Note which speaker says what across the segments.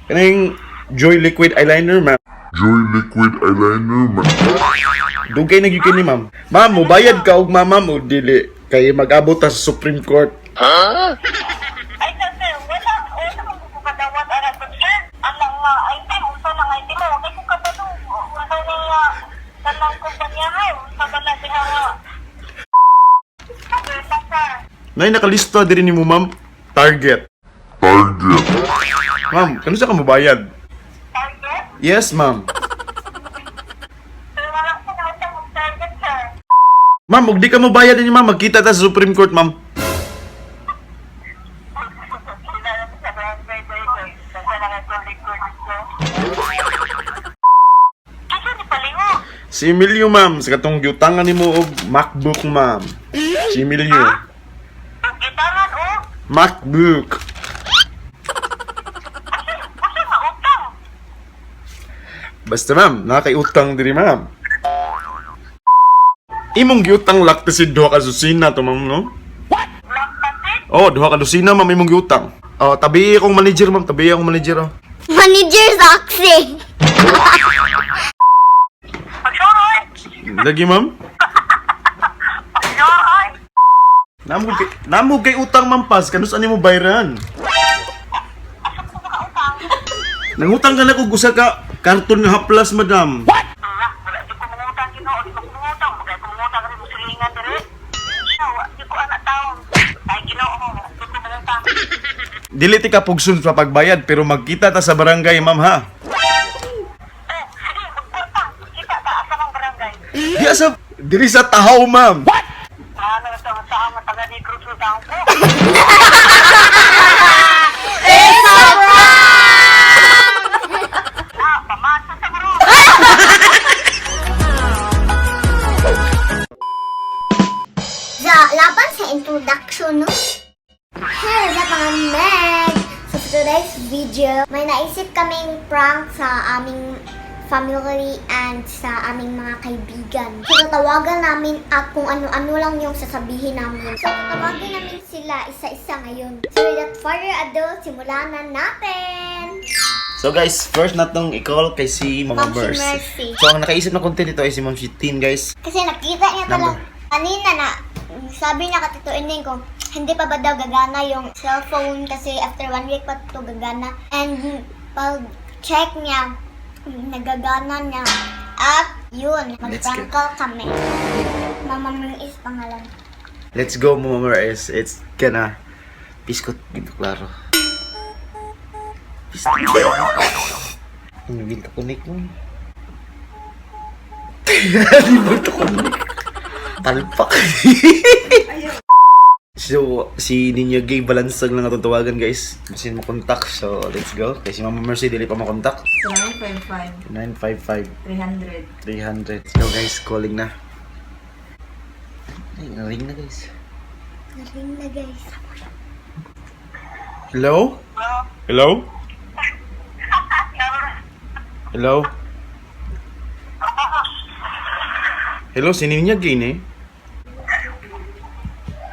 Speaker 1: Kaning Joy Liquid Eyeliner, ma'am.
Speaker 2: Joy Liquid Eyeliner,
Speaker 1: Dugay na gyud kini, ma'am. Ma'am, mubayad ka og mama mo dili kay mag-abot ta sa Supreme Court.
Speaker 3: Ay, sir, wala mong kukadawat ara ko, sir. Alang nga, item, unsa lang item mo. Huwag ko kabalo. Unsa niya, kanang kumpanya ha. Unsa ba na diha nga. Sir, sir.
Speaker 1: Nay nakalista diri nimo, ma'am. Target. Ma'am, kanus ka mubayad?
Speaker 3: Target?
Speaker 1: Yes, ma'am.
Speaker 3: Sir, wala ko na ito mong target, sir.
Speaker 1: Ma'am, ug di ka mubayad ni ma'am, magkita ta sa Supreme Court, ma'am.
Speaker 3: Kilala ko sa barangay, boy. Kasi nakakulik ko dito. Kasi ni Palingo.
Speaker 1: Si Emilio, ma'am, sa katong giutangan nimo og MacBook, ma'am. Si Emilio.
Speaker 3: Gitangan, oh.
Speaker 1: MacBook.
Speaker 3: Kasi mautang.
Speaker 1: Basta, ma'am, nakakaiutang diri, ma'am. Imong giutang lakta si duha ka susina to, ma'am, no?
Speaker 3: Magpasit.
Speaker 1: Oh, duha ka dosina, ma'am, imong giutang. Oh, tabi akong manager, ma'am. Tabi akong manager, oh.
Speaker 4: Manager Zaxi.
Speaker 3: Pagsuroy.
Speaker 1: Lagi, ma'am.
Speaker 3: Pagsuroy.
Speaker 1: Namog kay utang, ma'am, pas. Kanus ani mo bayran?
Speaker 3: Asa ko nakautang?
Speaker 1: Nangutang ka na kung gusa ka karton nga haplas, madam.
Speaker 3: Wala di ko mangutang Ginoo, di ko mangutang, magay ko mangutang rin mo silingan dire. Di ko anak taon. Ay Ginoo, di ko mangutang.
Speaker 1: Dili ti ka pugsun sa pagbayad, pero magkita ta sa barangay, ma'am, ha?
Speaker 3: Sige, magutang. Kita ta asa ng barangay.
Speaker 1: Di asa, diri sa tahaw, ma'am.
Speaker 3: Ano sa sama taga ni Cruz utang ko. Pamasa sa bro.
Speaker 4: Laban sa introduction, no? Hey, sa mga Meg! So, for today's video, may naisip kaming prank sa aming family and sa aming mga kaibigan. So, tawagan namin at kung ano-ano lang yung sasabihin namin. So, tawagin namin sila isa-isa ngayon. So, without further ado, simulan na natin!
Speaker 1: So guys, first natong i-call kay si Mama
Speaker 4: Ma'am si
Speaker 1: Mercy.
Speaker 4: Mercy.
Speaker 1: So ang nakaisip na content ito ay si Ma'am si Tin, guys.
Speaker 4: Kasi nakita niya
Speaker 1: Number.
Speaker 4: talaga. Kanina na, sabi niya katituin ko, hindi pa ba daw gagana yung cellphone kasi after 1 week pa ito gagana. And pag check niya, nagagana niya. At yun,
Speaker 1: Let's
Speaker 4: mag-prank call kami. Mama Mercy pangalan.
Speaker 1: Let's go, Mama Mercy. It's gonna piskot gitu klaro. Piskot. Ini binta kunik mo. Ini binta kunik. Palpak. So, si Ninja Gay balansag lang atong tawagan, guys. Basin mo kontak. So, let's go. Kay si Mama Mercy dili pa makontak.
Speaker 5: 955
Speaker 1: 955
Speaker 5: 300.
Speaker 1: 300. So guys, calling na. Ay, naring na guys.
Speaker 4: Naring na guys.
Speaker 1: Hello? Hello? Hello? Hello, si Ninya Gay, eh?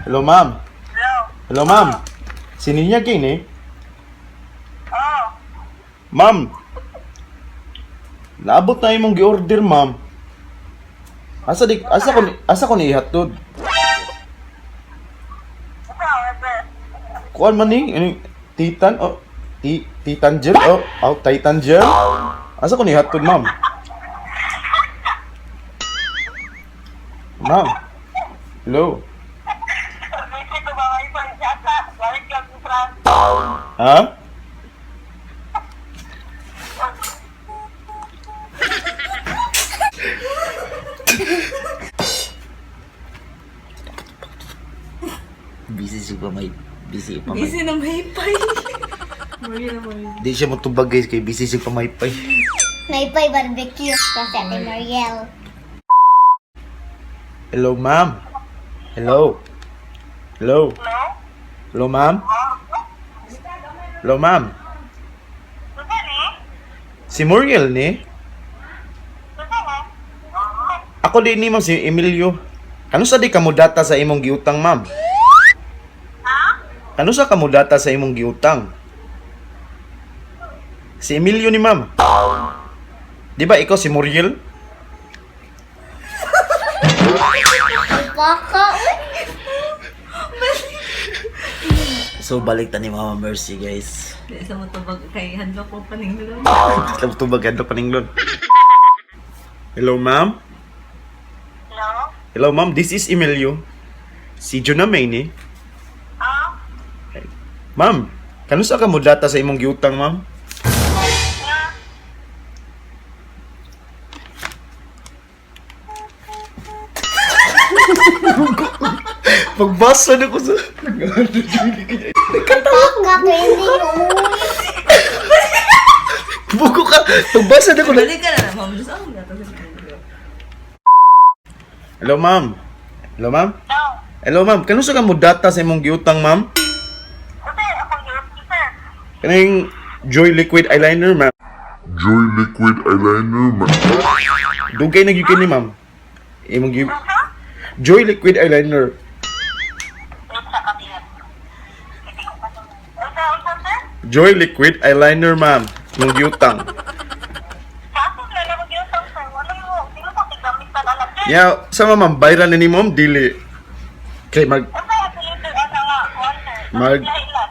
Speaker 1: Hello, ma'am. Hello, ma'am. Si Ninya Gay, eh? Ma'am. Naabot na imong gi-order, ma'am. Asa ko ni ihatod? Kuan man ni, ano, Titan, oh, Titan gel, oh, Titan gel. Asa ko ni ihatod, ma'am? Ma'am. Hello.
Speaker 3: Kasi ko ba may pansata, balik ka sa France.
Speaker 1: Ha? Busy pa may
Speaker 5: Busy na may pay. Maria na Maria.
Speaker 1: Di siya matubag, guys, kay busy siya pa may pay.
Speaker 4: Naipay barbecue kasi Ate Mariel.
Speaker 1: Hello, ma'am. Hello. Hello. Hello, ma'am. Hello, ma'am.
Speaker 3: Ano ni?
Speaker 1: Si Muriel ni? Ako din ni ma'am, si Emilio. Ano sa di kamudata sa imong giutang, ma'am? Ano sa kamudata sa imong giutang? Si Emilio ni ma'am. Di ba ikaw si Muriel?
Speaker 4: Baka,
Speaker 1: So balik ta ni Mama Mercy guys.
Speaker 5: Di sa mo tubag kay handlo ko paninglo.
Speaker 1: Kita tubag hadlo paninglon. Hello ma'am.
Speaker 3: Hello?
Speaker 1: Hello ma'am, this is Emilio. Si Junamay ni.
Speaker 3: Ah?
Speaker 1: Ma'am, kanusa ka mo data sa imong giutang ma'am?
Speaker 3: Nga?
Speaker 1: Pagbasa na ko sa...
Speaker 4: baka trending.
Speaker 1: Buko ka! Pagbasa na ko na...
Speaker 5: Balik ka na ma'am. Saan mo nato sa kanila?
Speaker 1: Hello ma'am. Hello ma'am.
Speaker 3: No.
Speaker 1: Hello ma'am, kanusa ka mo data sa imong giutang ma'am?
Speaker 3: Kasi akong giuti, sir.
Speaker 1: Kaning Joy Liquid Eyeliner ma'am.
Speaker 2: Joy Liquid Eyeliner, man.
Speaker 1: Dugay na gyud kini ma'am. Imong gi...
Speaker 3: Ano?
Speaker 1: Joy Liquid Eyeliner.
Speaker 3: Wait sa kabinet. Hindi ko pa ito. Ano, sir?
Speaker 1: Joy Liquid Eyeliner ma'am. Imong giutang.
Speaker 3: Kaso na lang mag-iusang, sir. Wala mo. Hindi mo pa tigamit sa alam, sir.
Speaker 1: Ya, sama ma'am, viral na ni ma'am dili. Kay mag...
Speaker 3: Ano kaya dito, ano nga, water?
Speaker 1: Mag-
Speaker 3: Lahilan.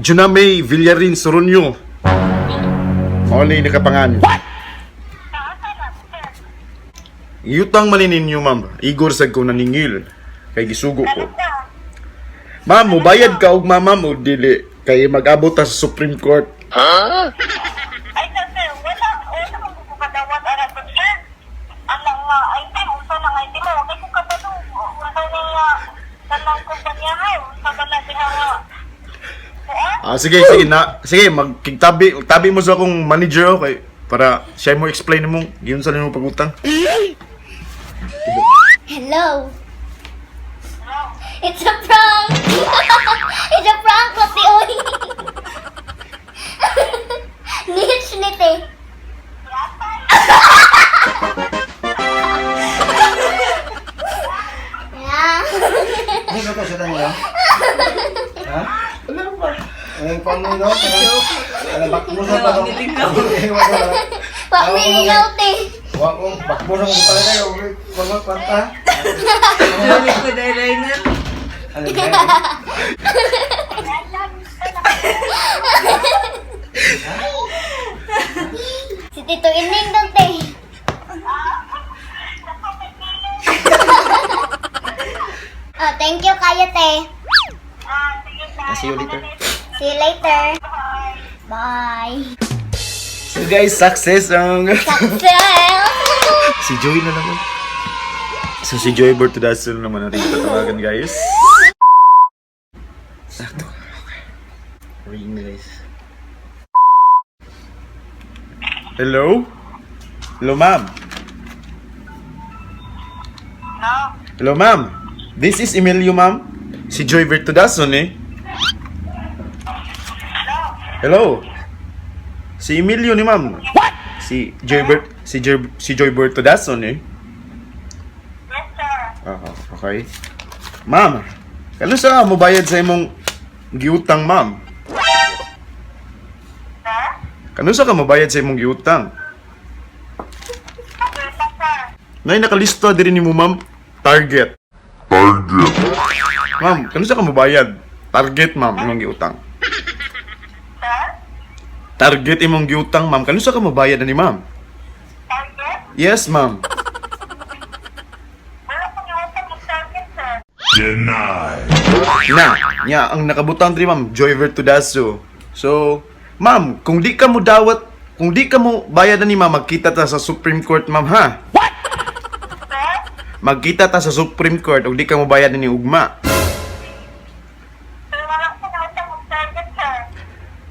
Speaker 1: Junamay Villarin Sorunyo. Mao ni nakapangan.
Speaker 3: Kaasa na, sir.
Speaker 1: Iutang man ninyo ma'am. Igor sad ko naningil. Kay gisugo ko.
Speaker 3: Ano ka?
Speaker 1: Ma'am, mubayad ka og mama mo dili kay mag-abot ta sa Supreme Court.
Speaker 3: Ay, sir, wala mong bukadawat arat ko, sir. Alang nga, item, unsa na nga item mo. Huwag ko kabalo. Unsa na nga, tanang kumpanya nga, unsa ba na diha nga.
Speaker 1: Sige, sige, tabi mo sa akong manager okay para siya mo explain mo giun sa nimo pagutang.
Speaker 4: Hello. It's a prank. It's a prank, Kote Oy. Niche nite. Yeah.
Speaker 6: Ano ba ito sa tanyo? Ha? Ano ba? Ang panginoon no? Bakmo sa pa
Speaker 5: Hindi ka.
Speaker 4: Pak nililaw te.
Speaker 6: Wako, bakmo sa mga pala kayo. Mga kwanta.
Speaker 5: Joy Liquid Eyeliner.
Speaker 6: Ano ba?
Speaker 4: Si Tito Ining dong te. Oh, thank you kayo te.
Speaker 1: See you later.
Speaker 4: See you later. Bye.
Speaker 1: So guys, success ang
Speaker 4: Success.
Speaker 1: si Joy na naman. So si Joy Bertudasol naman natin tatawagan guys. Sakto. Ring na guys. Hello? Hello ma'am.
Speaker 3: No?
Speaker 1: Hello ma'am. This is Emilio ma'am. Si Joy Bertudason eh. Hello. Si Emilio ni ma'am. Si Joy Bertudason eh.
Speaker 3: Yes, sir.
Speaker 1: Okay. Ma'am, kano sa mo bayad sa imong giutang ma'am?
Speaker 3: Sir?
Speaker 1: Kano sa ka mo bayad sa imong giutang?
Speaker 3: Yes, sir.
Speaker 1: Nay nakalista diri nimo ma'am. Target.
Speaker 2: Target.
Speaker 1: Ma'am, kano sa ka mo bayad? Target ma'am imong giutang.
Speaker 3: Sir?
Speaker 1: Target imong giutang ma'am. Kano sa ka mo bayad ni ma'am?
Speaker 3: Target?
Speaker 1: Yes ma'am.
Speaker 3: Wala pang iwasang mag-target, sir.
Speaker 2: Denied.
Speaker 1: Nya ang nakabutang diri ma'am, Joy Vertudaso. So, ma'am, kung di ka mo dawat, kung di ka mo bayad ni ma'am, magkita ta sa Supreme Court ma'am ha.
Speaker 3: Sir?
Speaker 1: Magkita ta sa Supreme Court ug di ka mo bayad ni ugma.
Speaker 3: Sir, wala pang iwasang mag-target, sir.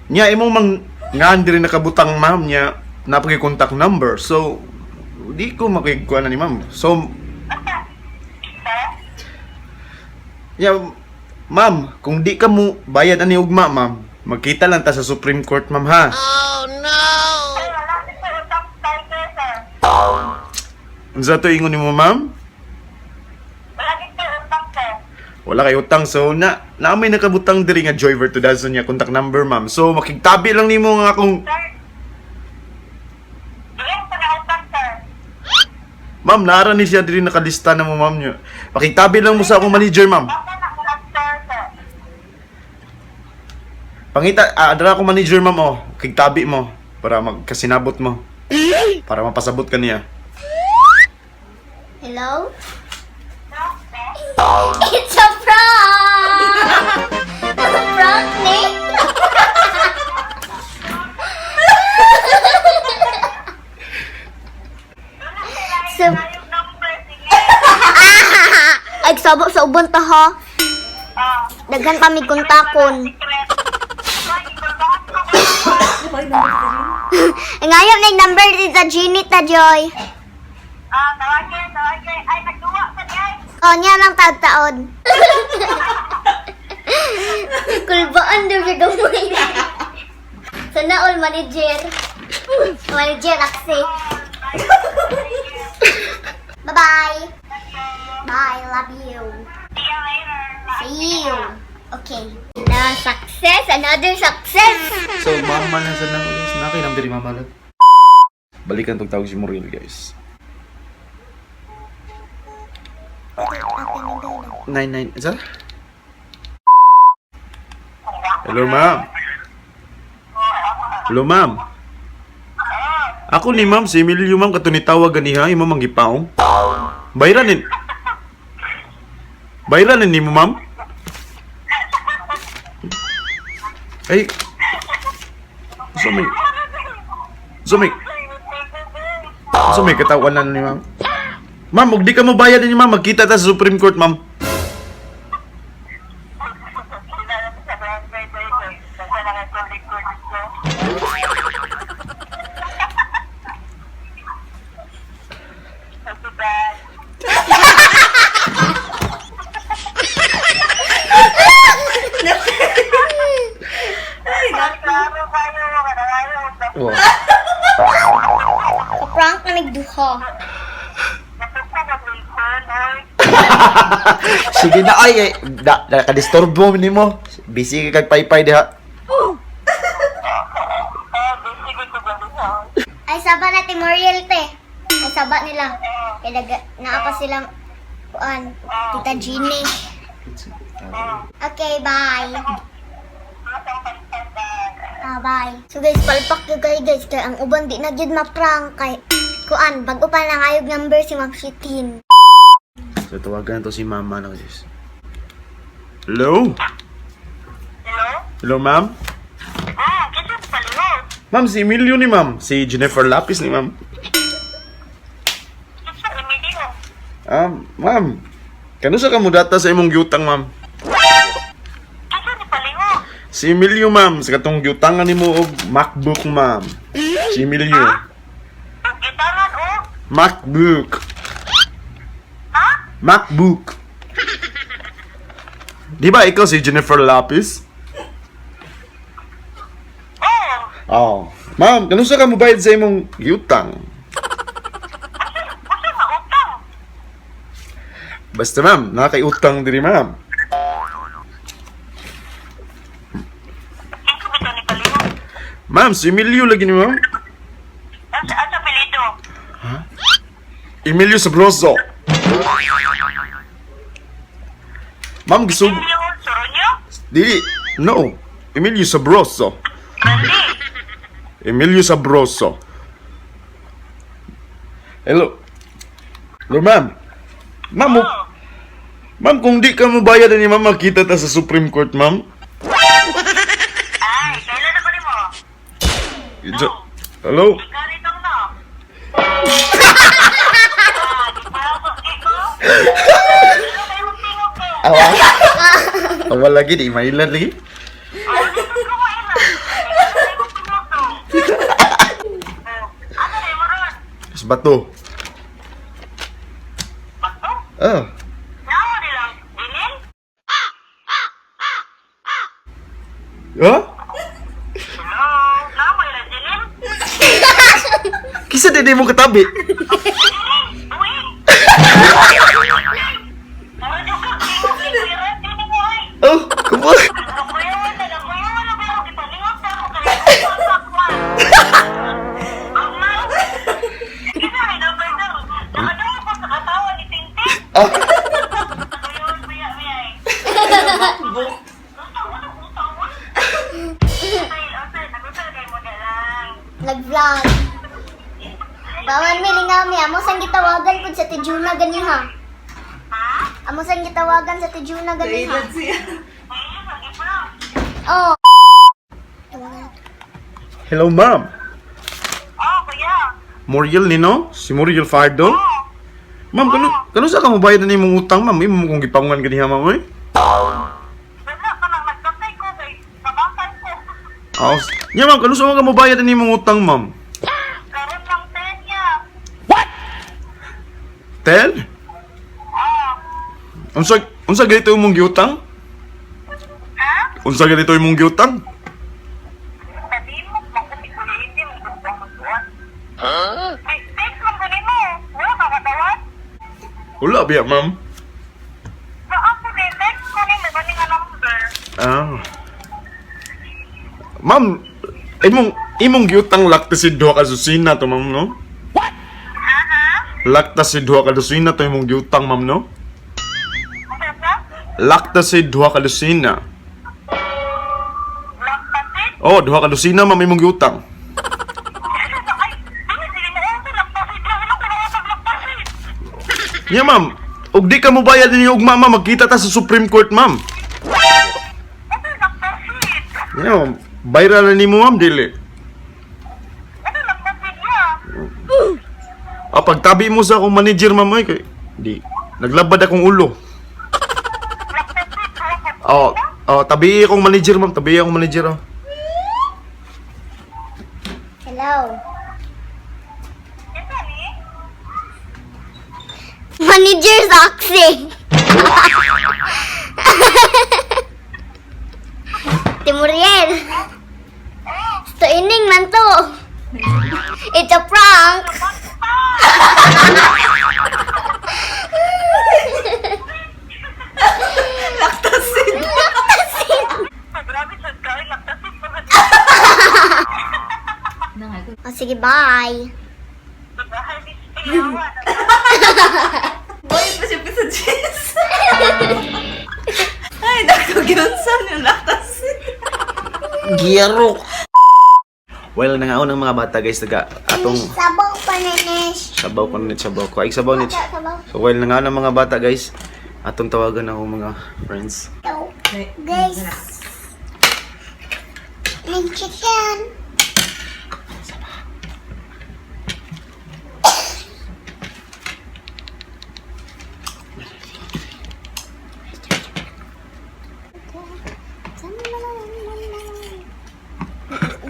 Speaker 1: Nya imong mang ngaan diri nakabutang ma'am nya napagi contact number. So, di ko makikuha na ni ma'am. So,
Speaker 3: Sir?
Speaker 1: ya ma'am, kung di ka mo bayad ani ugma ma'am, magkita lang ta sa Supreme Court ma'am ha.
Speaker 3: Sir, wala din po utang target, sir.
Speaker 1: Unsa to ingon nimo ma'am?
Speaker 3: Wala din po utang, sir.
Speaker 1: Wala kay utang. So, na may nakabutang diri nga Joy Vertudazo niya contact number, ma'am. So, makigtabi lang nimo nga akong...
Speaker 3: Sir, doon sa nautang, sir.
Speaker 1: Ma'am, naara ni siya diri nakalista na mo, ma'am niyo. Pakigtabi lang mo sa akong manager, ma'am.
Speaker 3: Basta na ko lang, sir.
Speaker 1: Pangita, adra akong manager, ma'am, oh. Kigtabi mo. Para magkasinabot mo. Para mapasabot ka niya.
Speaker 4: Hello? It's a prank! Prank, Nick! So,
Speaker 3: Ayok number, sige.
Speaker 4: ay, sabot sa ubon ta ha.
Speaker 3: Ah,
Speaker 4: Daghan kami kontakon.
Speaker 3: secret. Ay, ibalbahan ko ba?
Speaker 5: Ay, naman.
Speaker 4: Ngayon, nag-number din sa Genie ta, Joy.
Speaker 3: Tawagin. Ay, nagduwa ka niya.
Speaker 4: O, niya lang taon. Kulbaan daw siya gamay. Sana all manager. Manager, Axe. Bye-bye. Bye, love you.
Speaker 3: See you later.
Speaker 4: See you. Okay. Na success, another success.
Speaker 1: So, mama na sa na, guys. Nakinam diri mamalag. Balikan tong tawag si Muriel, guys. 99, isa? Hello, ma'am. Hello, ma'am. Ako ni ma'am, si Emilio, ma'am, katunitawag ganiha, imo manggipaong. Bayranin. Bayranin ni mo, ma'am. Ay. So may katawanan ni ma'am. Ma'am, ug di ka mo bayad ni ma'am, magkita ta sa Supreme Court, ma'am. Wow.
Speaker 4: Prank na nagduha.
Speaker 1: Sige na ay, nakadisturbo ni mo. Busy ka kag paypay diha.
Speaker 4: Ay, saba na Timoriel, te. Ay, saba nila. Kaya naapa silang, Tita Jeannie. Okay, bye. Bye. So guys, palpak yung guys. Kaya ang uban di na yun ma-prank. Kay, bago pa lang ayog number si Ma'am Shitin.
Speaker 1: So tawagan to si mama na guys. Hello?
Speaker 3: Hello?
Speaker 1: Hello, ma'am?
Speaker 3: Kasi palihog.
Speaker 1: Ma'am, si Emilio ni ma'am. Si Jennifer Lapis ni ma'am.
Speaker 3: Kasi Emilio.
Speaker 1: Ma'am. Kano sa kamo data sa imong giutang, ma'am?
Speaker 3: Kasi ni palihog.
Speaker 1: Si Emilio, ma'am. Sa katong giutangan nimo og MacBook, ma'am. Si Emilio.
Speaker 3: Gitangan, oh.
Speaker 1: MacBook.
Speaker 3: Ha?
Speaker 1: MacBook. Di ba ikaw si Jennifer Lapis?
Speaker 3: Oh.
Speaker 1: Oh. Ma'am, kano sa kamo bayad sa imong giutang?
Speaker 3: Kasi mautang.
Speaker 1: Basta, ma'am. Nakakaiutang diri, ma'am.
Speaker 3: Ito bito ni palihog.
Speaker 1: Ma'am, si Emilio lagi ni ma'am.
Speaker 3: Asa apelido?
Speaker 1: Emilio Sabroso. Ma'am, gusto...
Speaker 3: Emilio Soronio?
Speaker 1: Dili. No. Emilio Sabroso.
Speaker 3: Bandi.
Speaker 1: Emilio Sabroso. Hello. Hello, ma'am. Ma'am,
Speaker 3: Oh.
Speaker 1: ma'am, kung di ka mo bayad ni ma'am, makita ta sa Supreme Court, ma'am.
Speaker 3: Ay, kailan na ba ni mo?
Speaker 1: Hello?
Speaker 3: Ikaw rin no?
Speaker 1: Awal lagi, di mailan lagi. Mas bato. Ah. Ha? Kisa di mo katabi. Oh,
Speaker 3: Ayun, maya. Nagusal kayo mo na lang.
Speaker 4: Nag-vlog. Bawan mi lingaw mi, amo sang gitawagan pud sa Tijuna gani ha. Amo sang gitawagan sa Tijuna gani ha.
Speaker 5: Kailad siya.
Speaker 3: Ayun, mag-ibang.
Speaker 4: Oh.
Speaker 1: hello ma'am.
Speaker 3: Oh, kuya.
Speaker 1: Muriel nino? Si Muriel Fardo? Ma'am, kano sa ka mo bayad na imong utang, ma'am? Imo mo kong gipangunan ganiha, ma'am, oy?
Speaker 3: Wala ka nang nagkasay ko kay kabakan ko.
Speaker 1: Oh, nya ma'am, kano sa ka mo bayad na imong utang, ma'am?
Speaker 3: Karon lang 10 niya.
Speaker 1: Tel? Unsa ganito imong giutang?
Speaker 3: Ha?
Speaker 1: Unsa ganito imong giutang?
Speaker 3: Sabi mo, magkasay ko hindi mo gusto magkuhan. Ay, thanks lang ganin mo. Wala ka matawad?
Speaker 1: Wala biya, ma'am.
Speaker 3: Na ako din, thanks ko ni mo ganing nga number.
Speaker 1: Ah. Ma'am, imong giutang lakta si duha ka susina to, ma'am, no? Lakta si duha ka susina to imong giutang, ma'am, no?
Speaker 3: Ano ka?
Speaker 1: Lakta si duha ka susina.
Speaker 3: Lang kasi?
Speaker 1: Oh, duha ka susina, ma'am, imong giutang.
Speaker 3: Ay, hindi sila mo ako lang kasi. Wala ko na lang kasi.
Speaker 1: Nya, ma'am, ug di ka mo bayad ninyo ug mama, magkita ta sa Supreme Court, ma'am.
Speaker 3: Ano lang kasi?
Speaker 1: Nya, ma'am, viral na nimo, ma'am, dili.
Speaker 3: Ano lang kasi niya?
Speaker 1: Ah, pagtabi mo sa akong manager, ma'am, ay, kay, di, naglabad akong ulo. Oh, tabi akong manager, ma'am, tabi akong manager, oh.
Speaker 4: Hello.
Speaker 3: Ito ni?
Speaker 4: Manager Zoxy. Timuriel. Ito ining man to. It's a prank.
Speaker 5: Laktasin.
Speaker 3: Grabe sa kaya lang kasi.
Speaker 4: Oh, sige, bye.
Speaker 3: Bahay ni Iyawa.
Speaker 5: Boy, pa siya sa jeans. Ay, nakagyunsan yung laktasin.
Speaker 1: Giyaro. Well, nangaon ng mga bata, guys, taga atong
Speaker 4: Sabaw pa na Nesh.
Speaker 1: sabaw ko nit sabaw ko. Ay, sabaw nit.
Speaker 4: Sabaw.
Speaker 1: So, well, nangaon ng mga bata, guys, atong tawagan ako mga friends.
Speaker 4: So, guys. May chicken.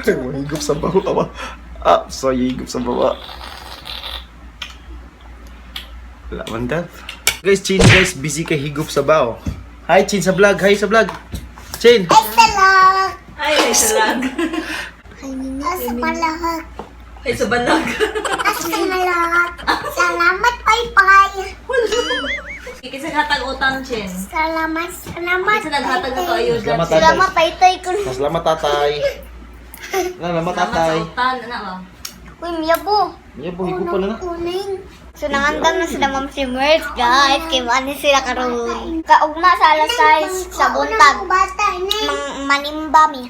Speaker 1: Higop sa bawa. Ah, so higop sa bawa. Wala man daw. Guys, Chin, guys, busy kay higop sa baw. Hi, Chin sa vlog. Hi sa vlog. Chin.
Speaker 4: Ay, salak.
Speaker 5: Ay, may salag.
Speaker 4: Ay, nina sa palahag.
Speaker 5: Ay, sa balag.
Speaker 4: Salamat. Salamat, bye-bye.
Speaker 5: Ikisa hatag utang, Chen.
Speaker 4: Salamat.
Speaker 5: Ikisa naghatag na to ayun.
Speaker 1: Salamat, tatay.
Speaker 4: Salamat, tay-tay ko.
Speaker 1: Salamat, tatay. Salamat, tatay.
Speaker 5: Salamat sa utan, anak mo.
Speaker 4: Uy, miyabo.
Speaker 1: Iya po, higop pa na na.
Speaker 4: Uling. So, nangandam na sila Ma'am si Merz, guys. Kaya maani sila karoon. Kaugma sa alas 6 sa buntag. Manimba mi.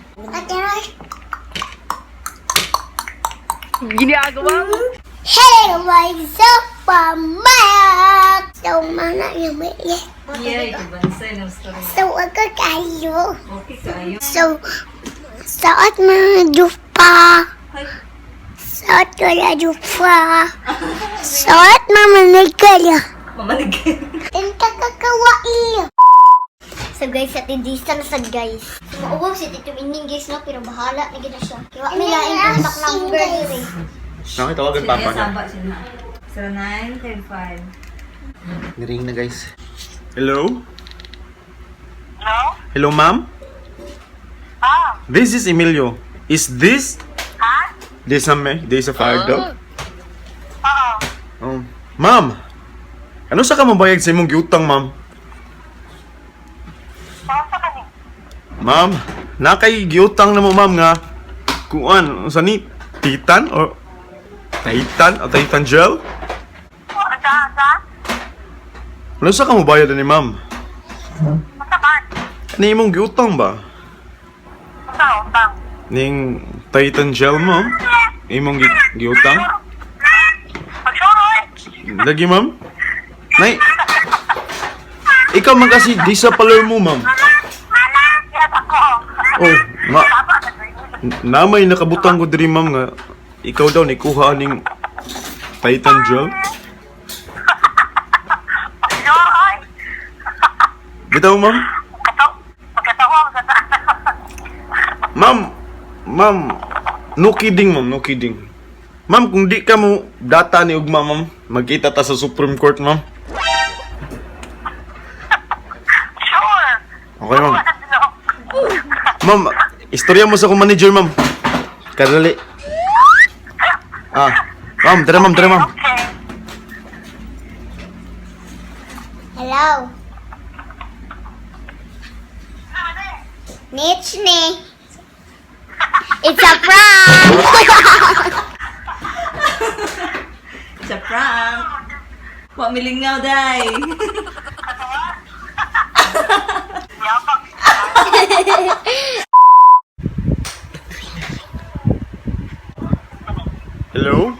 Speaker 5: Ginagawa mo?
Speaker 4: Hey, what's up, Mama? So, mana yung may
Speaker 5: Yeah, ibansay ng story.
Speaker 4: So, ako kayo.
Speaker 5: Okay kayo.
Speaker 4: So, saat mga dupa.
Speaker 5: Ay,
Speaker 4: Saat wala dupa. Saat mamanig ka na.
Speaker 5: mamanig.
Speaker 4: Tinta kakawai. So guys, sa tindista na sad guys. Mauwaw si Tito Ining guys no, pero bahala na gina siya. Kaya may laing contact number dito eh.
Speaker 1: Nakitawagan papa niya.
Speaker 5: Saba siya na. 0935.
Speaker 1: Niring na, guys. Hello?
Speaker 3: No?
Speaker 1: Hello, ma'am?
Speaker 3: Ah,
Speaker 1: This is Emilio. Is this
Speaker 3: ha?
Speaker 1: Desa Fardo?
Speaker 3: Oo.
Speaker 1: Oh. Ma'am, ano sa ka mabayag sa imong giutang, ma'am?
Speaker 3: Saan sa kani?
Speaker 1: Ma'am, nakay giutang na mo, ma'am, nga kuan, sa ni Titan or Titan o Titan gel?
Speaker 3: Sa?
Speaker 1: Ano sa ka mo bayad ni ma'am?
Speaker 3: Masaman.
Speaker 1: Ni imong giutang ba?
Speaker 3: Masa utang.
Speaker 1: Ning Titan gel mo? Imong giutang?
Speaker 3: Pagsuroy.
Speaker 1: Lagi ma'am? Nay, ikaw man kasi di sa parlor mo ma'am.
Speaker 3: Yes, ako.
Speaker 1: Oh, namay nakabutang ko diri ma'am nga ikaw daw nikuha ning Titan gel.
Speaker 3: Pagsuroy.
Speaker 1: Bitaw ma'am?
Speaker 3: Pagkatawang sa
Speaker 1: Ma'am, no kidding ma'am, no kidding. Ma'am, kung di ka mo data ni ugma ma'am, magkita ta sa Supreme Court ma'am.
Speaker 3: Sure.
Speaker 1: Okay ma'am. Ma'am, istorya mo sa akong manager ma'am. Kadali. Ma'am, tara ma'am, tara ma'am.
Speaker 3: Okay.
Speaker 4: Hello. Mitch ni. It's a prank!
Speaker 5: Sa prank. Wa milingaw, day.
Speaker 3: Yapak.
Speaker 1: Hello?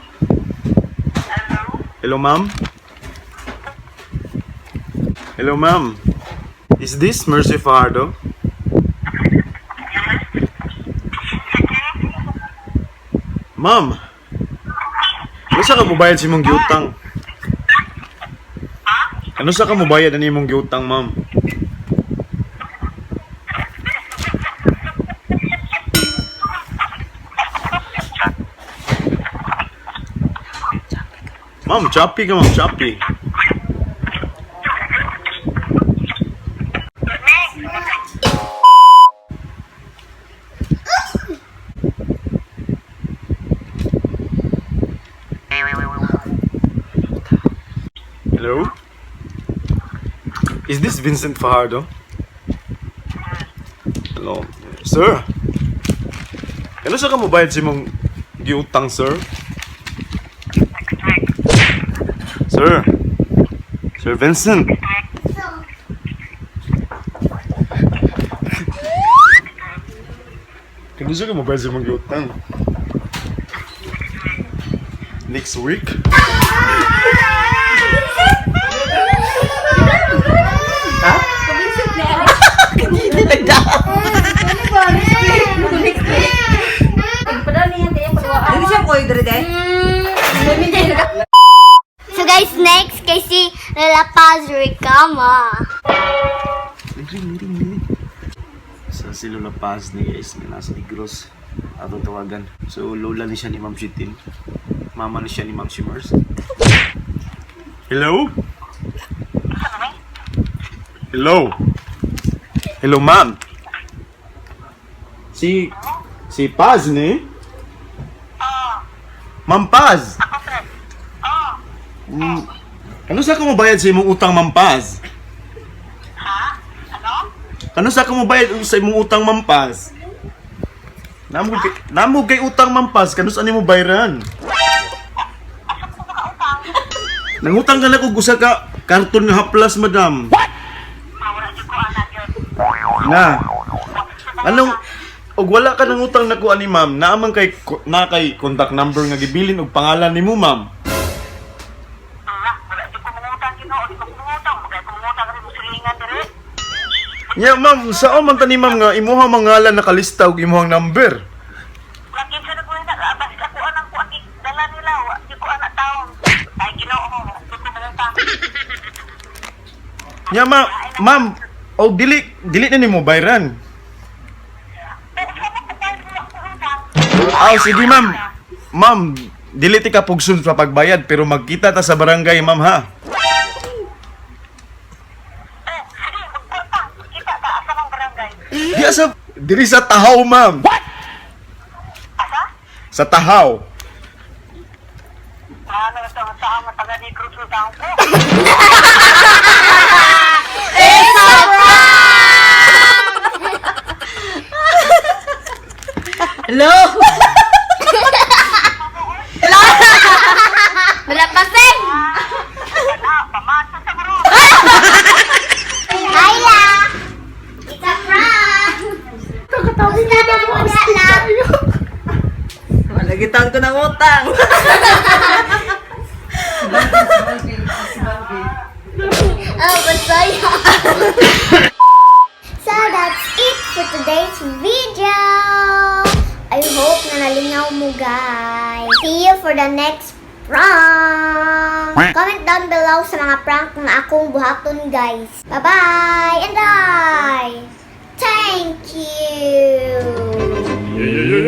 Speaker 1: Hello ma'am? Hello ma'am? Is this Mercy Fajardo? Ma'am, ano sa ka mo bayad sa imong giutang? Ano sa ka mo bayad ang imong giutang, ma'am? Ma'am, choppy ka, ma'am, choppy. Hello? Is this Vincent Fajardo? Hello? Sir? Ano sa ka mo bayad sa imong giutang, sir? Sir? Sir Vincent? Ano sa ka mo bayad sa imong giutang? Next week?
Speaker 5: Hindi siya ko yung day.
Speaker 4: So guys, next kay si Lola Paz Ricama.
Speaker 1: Sa si Lola Paz ni guys, na nasa Negros. Atong tawagan. So, lola ni siya ni Ma'am Shitin. Mama ni siya ni Ma'am Shimmers. Hello? Hello? Hello, ma'am? Si Paz ni? Ma'am Paz? Ano sa ka mo bayad sa imong utang, Ma'am Paz?
Speaker 3: Ha? Ano?
Speaker 1: Ano sa ka mo bayad sa imong utang, Ma'am Paz? Namo kay utang, Ma'am Paz, kanus ani mo bayaran? Nangutang ka na kog usa ka karton nga haplas, madam.
Speaker 3: Wala siya ko anak yun.
Speaker 1: Na. Anong og wala ka nang utang nako ani ma'am, naamang kay contact number nga gibilin og pangalan nimo, ma'am.
Speaker 3: Wala siya ko mangutang ginoo. Di ko mangutang. Magay ko mangutang rin mo silingan dire.
Speaker 1: Nya ma'am, sao man tani ma'am nga imuha mangalan nakalista og imuhang number?
Speaker 3: Lagi siya na ko na. Basta ko anak ko ang dala nila. Di ko anak taon. Ay ginoo. Di ko mangutang.
Speaker 1: Nya ma'am, og dili na nimo bayran. Sige ma'am. Ma'am, dili ti ka pugsun sa pagbayad pero magkita ta sa barangay, ma'am ha.
Speaker 3: Sige, magpunta. Kita ka asa ng barangay.
Speaker 1: Diya sa diri sa Tahaw, ma'am.
Speaker 3: Asa?
Speaker 1: Sa Tahaw.
Speaker 3: Ano sa sama taga ni Cruz utang ko.
Speaker 5: Hello?
Speaker 4: Wala pa sing!
Speaker 3: Wala, pamasa sa guru.
Speaker 5: Nagitan ko ng utang.
Speaker 4: Oh, masaya. So, that's it for today's video. I hope na nalingaw mo, guys. See you for the next prank. Comment down below sa mga prank na akong buhaton, guys. Bye-bye and bye. Thank you.
Speaker 2: Yeah.